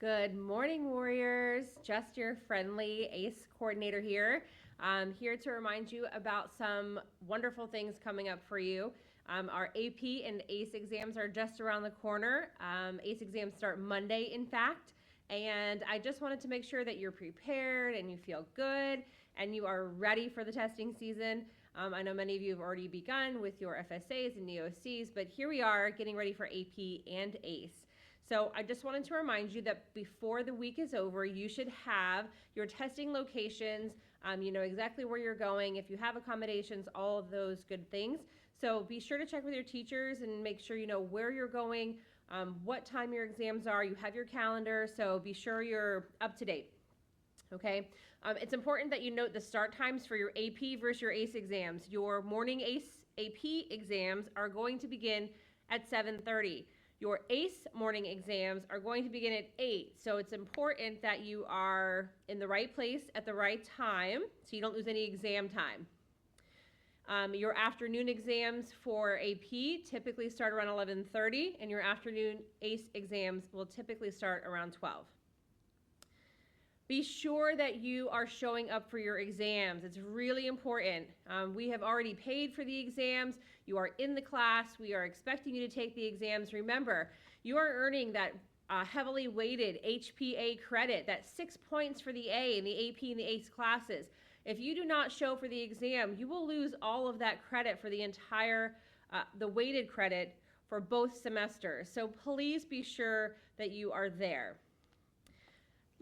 Good morning, Warriors. Just your friendly AICE coordinator here. I'm here to remind you about some wonderful things coming up for you. Our AP and AICE exams are just around the corner. AICE exams start Monday, in fact. And I just wanted to make sure that you're prepared and you feel good and you are ready for the testing season. I know many of you have already begun with your FSAs and EOCs, but here we are getting ready for AP and AICE. So I just wanted to remind you that before the week is over, you should have your testing locations. You know exactly where you're going, if you have accommodations, all of those good things. So be sure to check with your teachers and make sure you know where you're going, what time your exams are. You have your calendar, so be sure you're up to date. Okay, it's important that you note the start times for your AP versus your AICE exams. Your morning AP exams are going to begin at 7:30. Your AICE morning exams are going to begin at 8. So it's important that you are in the right place at the right time so you don't lose any exam time. Your afternoon exams for AP typically start around 11:30, and your afternoon AICE exams will typically start around 12. Be sure that you are showing up for your exams. It's really important. We have already paid for the exams. You are in the class. We are expecting you to take the exams. Remember, you are earning that heavily weighted HPA credit, that 6 points for the A in the AP and the AICE classes. If you do not show for the exam, you will lose all of that credit for the entire, the weighted credit for both semesters. So please be sure that you are there.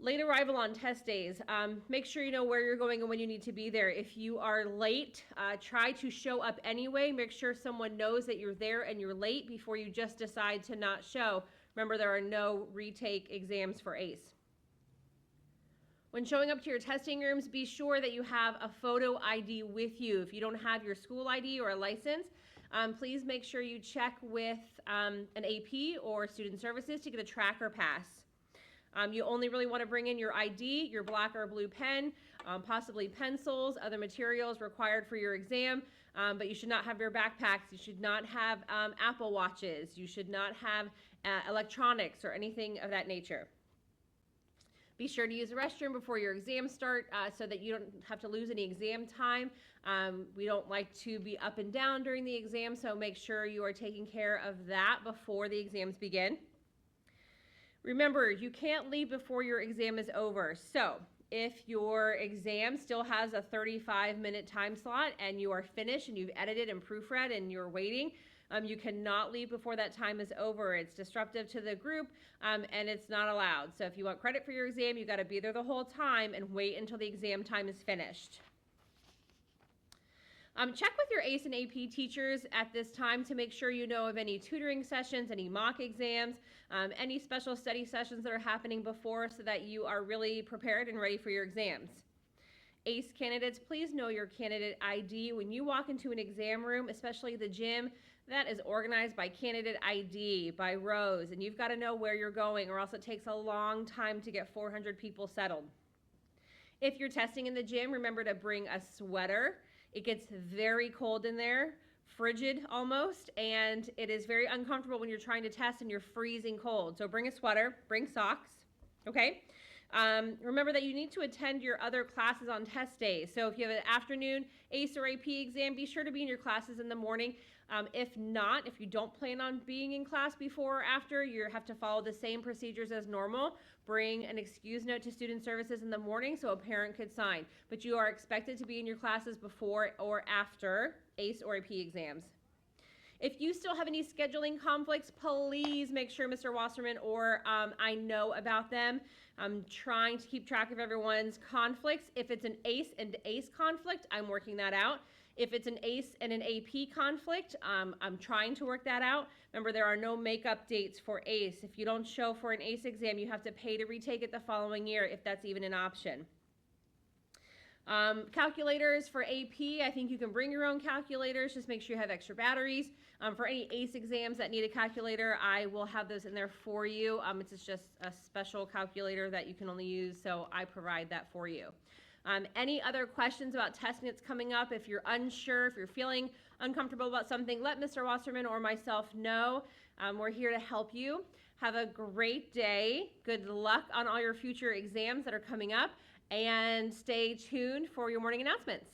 Late arrival on test days. Make sure you know where you're going and when you need to be there. If you are late, try to show up anyway. Make sure someone knows that you're there and you're late before you just decide to not show. Remember, there are no retake exams for AICE. When showing up to your testing rooms, be sure that you have a photo ID with you. If you don't have your school ID or a license, please make sure you check with an AP or student services to get a tracker pass. You only really want to bring in your ID, your black or blue pen, possibly pencils, other materials required for your exam, but you should not have your backpacks. You should not have Apple Watches. You should not have electronics or anything of that nature. Be sure to use the restroom before your exams start so that you don't have to lose any exam time. We don't like to be up and down during the exam, so make sure you are taking care of that before the exams begin. Remember, you can't leave before your exam is over. So if your exam still has a 35-minute time slot and you are finished and you've edited and proofread and you're waiting, you cannot leave before that time is over. It's disruptive to the group and it's not allowed. So if you want credit for your exam, you got to be there the whole time and wait until the exam time is finished. Check with your AICE and AP teachers at this time to make sure you know of any tutoring sessions, any mock exams, any special study sessions that are happening before so that you are really prepared and ready for your exams. AICE candidates, please know your candidate ID. When you walk into an exam room, especially the gym, that is organized by candidate ID, by rows, and you've got to know where you're going or else it takes a long time to get 400 people settled. If you're testing in the gym, remember to bring a sweater. It gets very cold in there, frigid almost, and it is very uncomfortable when you're trying to test and you're freezing cold. So bring a sweater, bring socks, okay? Remember that you need to attend your other classes on test days. So if you have an afternoon AICE or AP exam, be sure to be in your classes in the morning. If not, if you don't plan on being in class before or after, you have to follow the same procedures as normal. Bring an excuse note to student services in the morning so a parent could sign. But you are expected to be in your classes before or after AICE or AP exams. If you still have any scheduling conflicts, please make sure Mr. Wasserman or I know about them. I'm trying to keep track of everyone's conflicts. If it's an AICE and AICE conflict, I'm working that out. If it's an AICE and an AP conflict, I'm trying to work that out. Remember, there are no makeup dates for AICE. If you don't show for an AICE exam, you have to pay to retake it the following year if that's even an option. Calculators for AP, I think you can bring your own calculators. Just make sure you have extra batteries. For any AICE exams that need a calculator, I will have those in there for you. It's just a special calculator that you can only use, so I provide that for you. Any other questions about testing that's coming up? If you're unsure, if you're feeling uncomfortable about something, let Mr. Wasserman or myself know. We're here to help you. Have a great day. Good luck on all your future exams that are coming up, and stay tuned for your morning announcements.